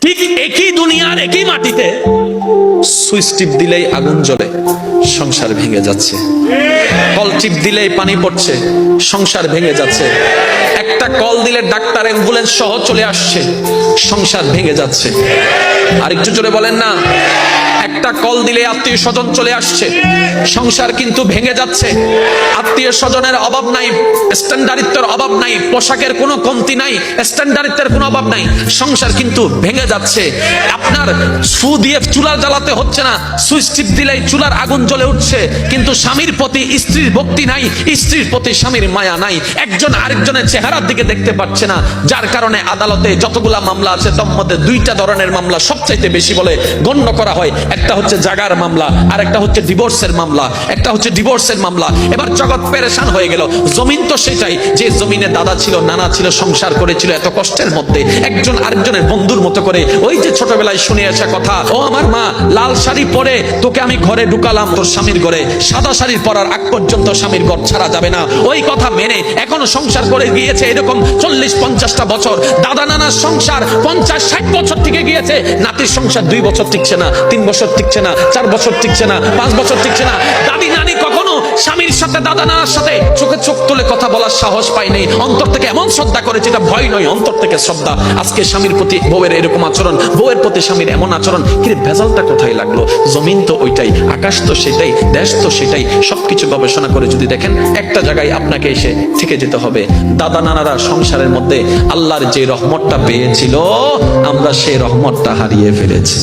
ঠিক একই দুনিয়ার একই মাটিতে সুইচ টিপ দিলেই আগুন জ্বলে, সংসার ভেঙে যাচ্ছে। কল টিপ দিলেই পানি পড়ছে, সংসার ভেঙে যাচ্ছে। একটা কল দিলে ডাক্তার অ্যাম্বুলেন্স সহ চলে আসছে, সংসার ভেঙে যাচ্ছে। আরেকটু জোরে বলেন না। একটা কল দিলে আত্মীয় স্বজন চলে আসছে, সংসার কিন্তু ভেঙে যাচ্ছে। আত্মীয় স্বজনের অভাব নাই, স্ট্যান্ডার্ডিত্বের অভাব নাই, পোশাকের কোনো কমতি নাই, স্ট্যান্ডার্ডিত্বের কোনো অভাব নাই, সংসার কিন্তু ভেঙে যাচ্ছে। আপনার সু দিয়ে চুলা জ্বালাতে হচ্ছে না, সুইচ টিপ দিলেই চুলার আগুন জ্বলে উঠছে, কিন্তু স্বামীর প্রতি স্ত্রীর ভক্তি নাই, স্ত্রীর প্রতি স্বামীর মায়া নাই, একজন আরেকজনের চেহারার দিকে দেখতে পাচ্ছে না। যার কারণে আদালতে যতগুলা মামলা আছে তার মধ্যে দুইটা ধরনের মামলা সবচাইতে বেশি বলে গণ্য করা হয়। একটা হচ্ছে জাগার মামলা, আর একটা হচ্ছে ডিভোর্সের মামলা। একটা হচ্ছে ডিভোর্সের মামলা। এবার জগৎ পেরেশান হয়ে গেল। জমিন তো সেটাই, যে জমিনে দাদা ছিল, নানা ছিল, সংসার করেছিল এত কষ্টের মধ্যে, একজন আরেকজনের বন্ধুর মতো করে। ওই যে ছোটবেলায় শুনে আসা কথা, ও আমার মা, লাল শাড়ি পরে তোকে আমি ঘরে ঢুকালাম তোর স্বামীর ঘরে, সাদা শাড়ি পরার আগ পর্যন্ত স্বামীর ঘর ছাড়া যাবে না। ওই কথা মেনে এখনো সংসার করে গিয়েছে এরকম 40-50টা বছর। দাদা নানার সংসার 50-60 বছর টিকে গিয়েছে, নাতির সংসার 2 বছর টিকছে না, 3 বছর টিকছে না, 4 বছর টিকছে না, 5 বছর টিকছে না। দাদি নানি কখনো স্বামীর সাথে, দাদা নানার সাথে চোখে চোখ তুলে কথা বলার সাহস পায়নি। অন্তর থেকে এমন শ্রদ্ধা করেছে, এটা ভয় নয়, অন্তর থেকে শ্রদ্ধা। আজকে স্বামীর প্রতি বউয়ের এরকম আচরণ, বউয়ের প্রতি স্বামীর এমন আচরণ, কিন্তু ভেজালটা কোথায় লাগলো? জমিন তো ওইটাই, আকাশ তো সেটাই, দেশ তো সেটাই। সবকিছু গবেষণা করে যদি দেখেন, একটা জায়গায় আপনাকে এসে থেকে যেতে হবে। দাদা নানারা সংসারের মধ্যে আল্লাহর যে রহমতটা পেয়েছিল, আমরা সেই রহমতটা হারিয়ে ফেলেছি।